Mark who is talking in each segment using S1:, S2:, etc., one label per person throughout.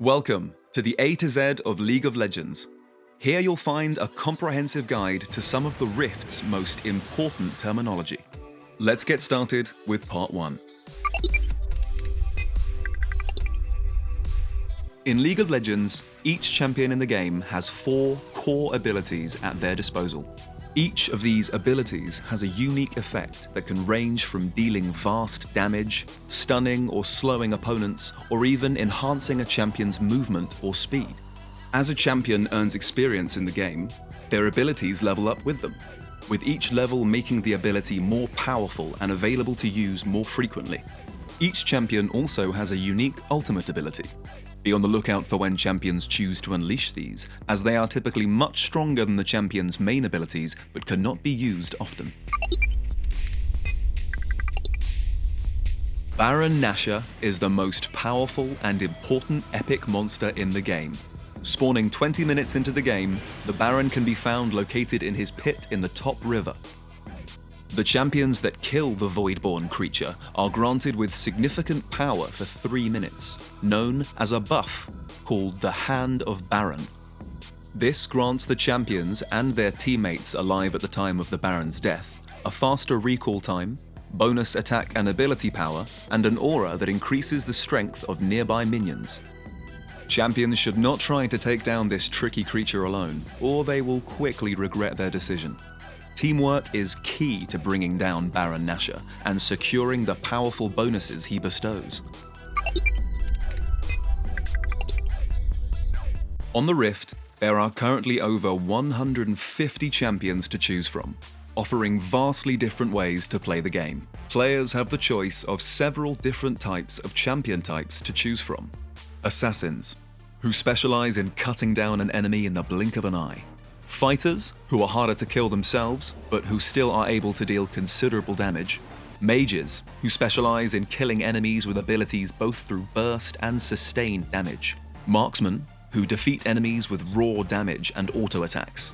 S1: Welcome to the A to Z of League of Legends. Here you'll find a comprehensive guide to some of the Rift's most important terminology. Let's get started with part 1. In League of Legends, each champion in the game has 4 core abilities at their disposal. Each of these abilities has a unique effect that can range from dealing vast damage, stunning or slowing opponents, or even enhancing a champion's movement or speed. As a champion earns experience in the game, their abilities level up with them, with each level making the ability more powerful and available to use more frequently. Each champion also has a unique ultimate ability. Be on the lookout for when champions choose to unleash these, as they are typically much stronger than the champion's main abilities but cannot be used often. Baron Nashor is the most powerful and important epic monster in the game. Spawning 20 minutes into the game, the Baron can be found located in his pit in the top river. The champions that kill the Voidborn creature are granted with significant power for 3 minutes, known as a buff called the Hand of Baron. This grants the champions and their teammates alive at the time of the Baron's death a faster recall time, bonus attack and ability power, and an aura that increases the strength of nearby minions. Champions should not try to take down this tricky creature alone, or they will quickly regret their decision. Teamwork is key to bringing down Baron Nashor and securing the powerful bonuses he bestows. On the Rift, there are currently over 150 champions to choose from, offering vastly different ways to play the game. Players have the choice of several different types of champion types to choose from. Assassins, who specialize in cutting down an enemy in the blink of an eye. Fighters, who are harder to kill themselves, but who still are able to deal considerable damage. Mages, who specialize in killing enemies with abilities both through burst and sustained damage. Marksmen, who defeat enemies with raw damage and auto attacks.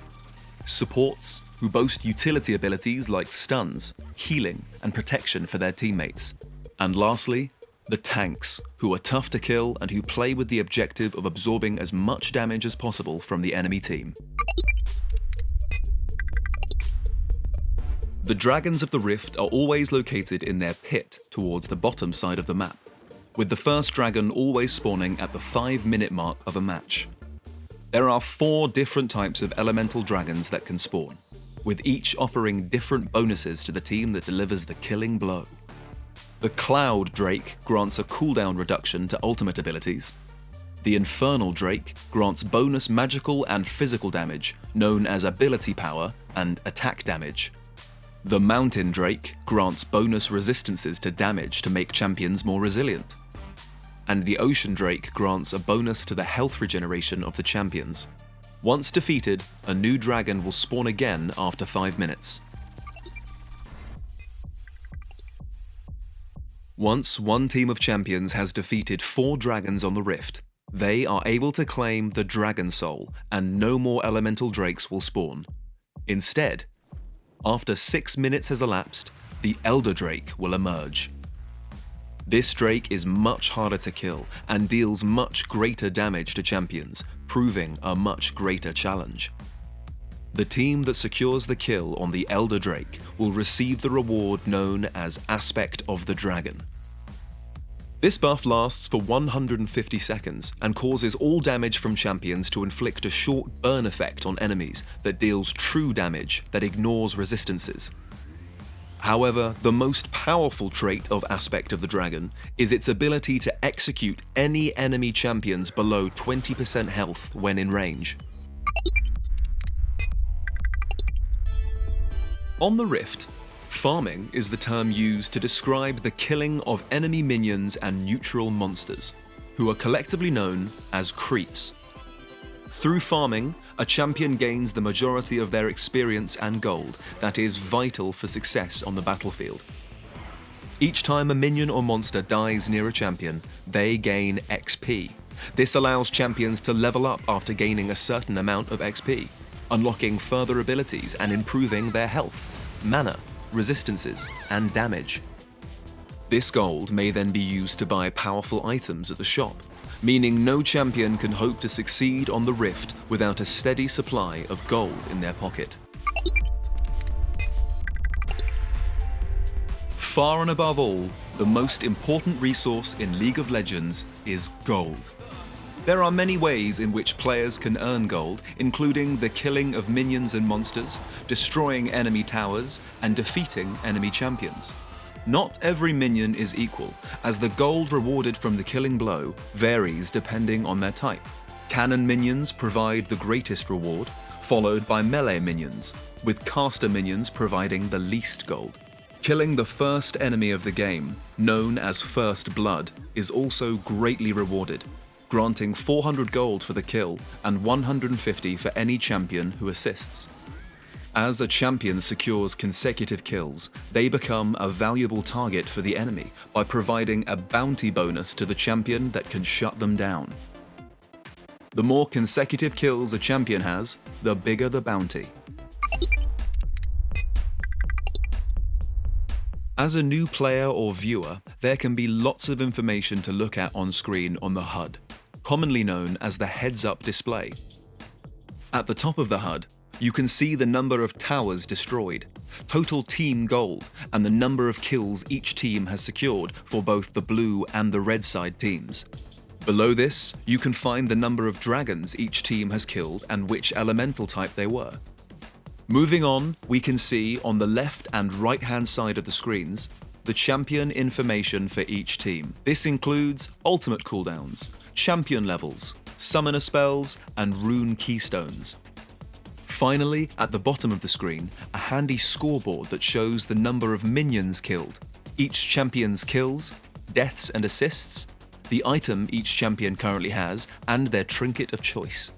S1: Supports, who boast utility abilities like stuns, healing, and protection for their teammates. And lastly, the tanks, who are tough to kill and who play with the objective of absorbing as much damage as possible from the enemy team. The dragons of the Rift are always located in their pit towards the bottom side of the map, with the first dragon always spawning at the 5-minute mark of a match. There are 4 different types of elemental dragons that can spawn, with each offering different bonuses to the team that delivers the killing blow. The Cloud Drake grants a cooldown reduction to ultimate abilities. The Infernal Drake grants bonus magical and physical damage, known as ability power and attack damage. The Mountain Drake grants bonus resistances to damage to make champions more resilient. And the Ocean Drake grants a bonus to the health regeneration of the champions. Once defeated, a new dragon will spawn again after 5 minutes. Once one team of champions has defeated 4 dragons on the Rift, they are able to claim the Dragon Soul, and no more elemental drakes will spawn. Instead, after 6 minutes has elapsed, the Elder Drake will emerge. This Drake is much harder to kill and deals much greater damage to champions, proving a much greater challenge. The team that secures the kill on the Elder Drake will receive the reward known as Aspect of the Dragon. This buff lasts for 150 seconds and causes all damage from champions to inflict a short burn effect on enemies that deals true damage that ignores resistances. However, the most powerful trait of Aspect of the Dragon is its ability to execute any enemy champions below 20% health when in range. On the Rift, farming is the term used to describe the killing of enemy minions and neutral monsters, who are collectively known as creeps. Through farming, a champion gains the majority of their experience and gold that is vital for success on the battlefield. Each time a minion or monster dies near a champion, they gain XP. This allows champions to level up after gaining a certain amount of XP, unlocking further abilities and improving their health, mana, resistances, and damage. This gold may then be used to buy powerful items at the shop, meaning no champion can hope to succeed on the Rift without a steady supply of gold in their pocket. Far and above all, the most important resource in League of Legends is gold. There are many ways in which players can earn gold, including the killing of minions and monsters, destroying enemy towers, and defeating enemy champions. Not every minion is equal, as the gold rewarded from the killing blow varies depending on their type. Cannon minions provide the greatest reward, followed by melee minions, with caster minions providing the least gold. Killing the first enemy of the game, known as First Blood, is also greatly rewarded, granting 400 gold for the kill and 150 for any champion who assists. As a champion secures consecutive kills, they become a valuable target for the enemy by providing a bounty bonus to the champion that can shut them down. The more consecutive kills a champion has, the bigger the bounty. As a new player or viewer, there can be lots of information to look at on screen on the HUD, commonly known as the heads-up display. At the top of the HUD, you can see the number of towers destroyed, total team gold, and the number of kills each team has secured for both the blue and the red side teams. Below this, you can find the number of dragons each team has killed and which elemental type they were. Moving on, we can see on the left and right-hand side of the screens the champion information for each team. This includes ultimate cooldowns, champion levels, summoner spells, and rune keystones. Finally, at the bottom of the screen, a handy scoreboard that shows the number of minions killed, each champion's kills, deaths and assists, the item each champion currently has, and their trinket of choice.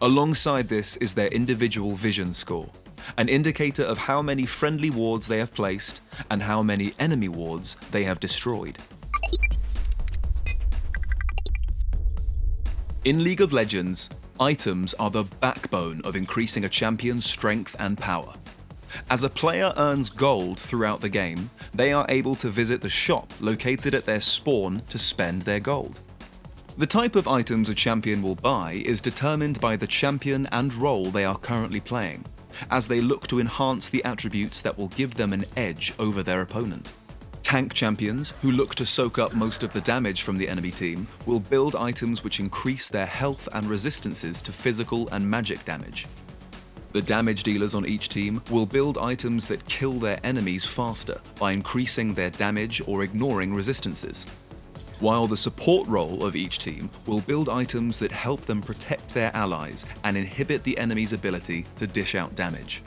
S1: Alongside this is their individual vision score, an indicator of how many friendly wards they have placed and how many enemy wards they have destroyed. In League of Legends, items are the backbone of increasing a champion's strength and power. As a player earns gold throughout the game, they are able to visit the shop located at their spawn to spend their gold. The type of items a champion will buy is determined by the champion and role they are currently playing, as they look to enhance the attributes that will give them an edge over their opponent. Tank champions, who look to soak up most of the damage from the enemy team, will build items which increase their health and resistances to physical and magic damage. The damage dealers on each team will build items that kill their enemies faster by increasing their damage or ignoring resistances, while the support role of each team will build items that help them protect their allies and inhibit the enemy's ability to dish out damage.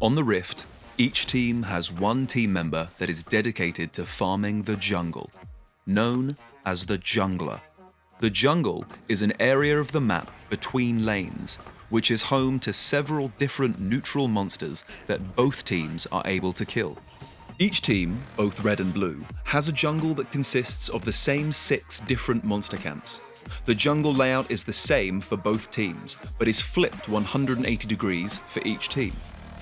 S1: On the Rift, each team has one team member that is dedicated to farming the jungle, known as the jungler. The jungle is an area of the map between lanes, which is home to several different neutral monsters that both teams are able to kill. Each team, both red and blue, has a jungle that consists of the same 6 different monster camps. The jungle layout is the same for both teams, but is flipped 180 degrees for each team.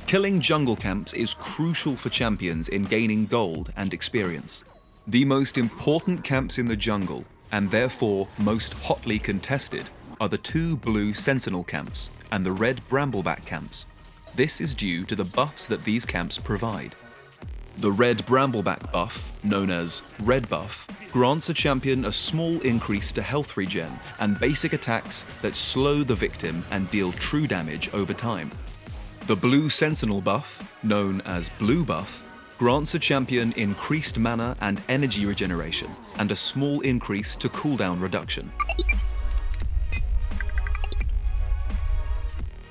S1: Killing jungle camps is crucial for champions in gaining gold and experience. The most important camps in the jungle, and therefore most hotly contested, are the 2 blue sentinel camps and the red brambleback camps. This is due to the buffs that these camps provide. The red brambleback buff, known as red buff, grants a champion a small increase to health regen and basic attacks that slow the victim and deal true damage over time. The blue sentinel buff, known as blue buff, grants a champion increased mana and energy regeneration and a small increase to cooldown reduction.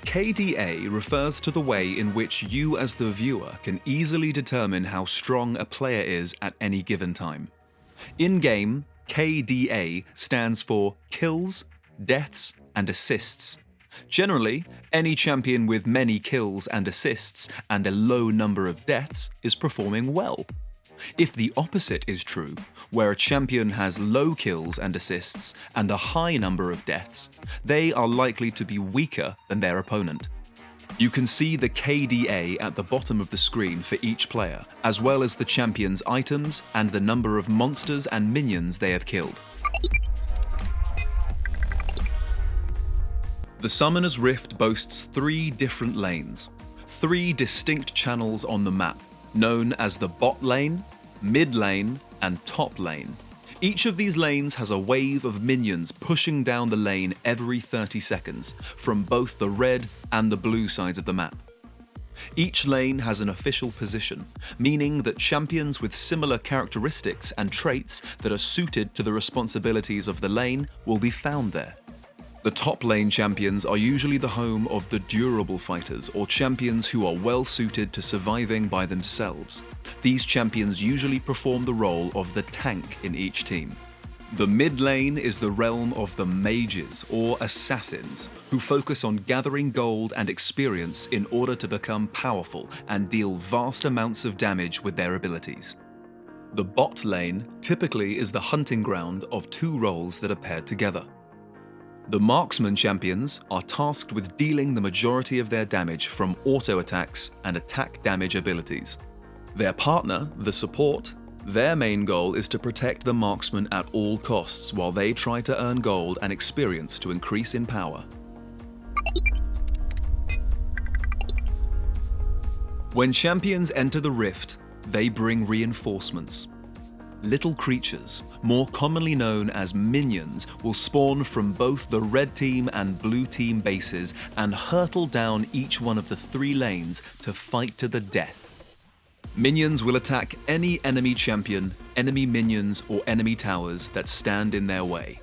S1: KDA refers to the way in which you as the viewer can easily determine how strong a player is at any given time. In-game, KDA stands for kills, deaths, and assists. Generally, any champion with many kills and assists and a low number of deaths is performing well. If the opposite is true, where a champion has low kills and assists and a high number of deaths, they are likely to be weaker than their opponent. You can see the KDA at the bottom of the screen for each player, as well as the champion's items and the number of monsters and minions they have killed. The Summoner's Rift boasts 3 different lanes, 3 distinct channels on the map, known as the bot lane, mid lane, and top lane. Each of these lanes has a wave of minions pushing down the lane every 30 seconds, from both the red and the blue sides of the map. Each lane has an official position, meaning that champions with similar characteristics and traits that are suited to the responsibilities of the lane will be found there. The top lane champions are usually the home of the durable fighters or champions who are well suited to surviving by themselves. These champions usually perform the role of the tank in each team. The mid lane is the realm of the mages or assassins, who focus on gathering gold and experience in order to become powerful and deal vast amounts of damage with their abilities. The bot lane typically is the hunting ground of 2 roles that are paired together. The marksman champions are tasked with dealing the majority of their damage from auto attacks and attack damage abilities. Their partner, the support, their main goal is to protect the marksman at all costs while they try to earn gold and experience to increase in power. When champions enter the Rift, they bring reinforcements. Little creatures, more commonly known as minions, will spawn from both the red team and blue team bases and hurtle down each one of the 3 lanes to fight to the death. Minions will attack any enemy champion, enemy minions, or enemy towers that stand in their way.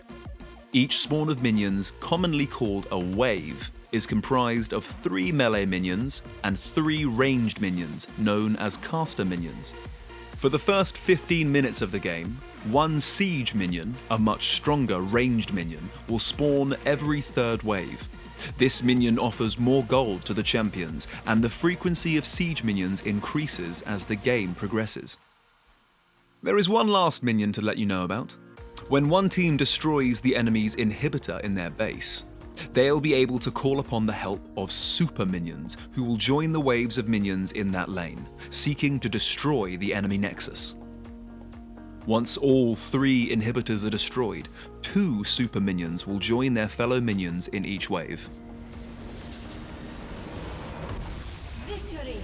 S1: Each spawn of minions, commonly called a wave, is comprised of 3 melee minions and 3 ranged minions, known as caster minions. For the first 15 minutes of the game, 1 siege minion, a much stronger ranged minion, will spawn every 3rd wave. This minion offers more gold to the champions, and the frequency of siege minions increases as the game progresses. There is one last minion to let you know about. When one team destroys the enemy's inhibitor in their base, they'll be able to call upon the help of super minions, who will join the waves of minions in that lane, seeking to destroy the enemy nexus. Once all 3 inhibitors are destroyed, 2 super minions will join their fellow minions in each wave.
S2: Victory!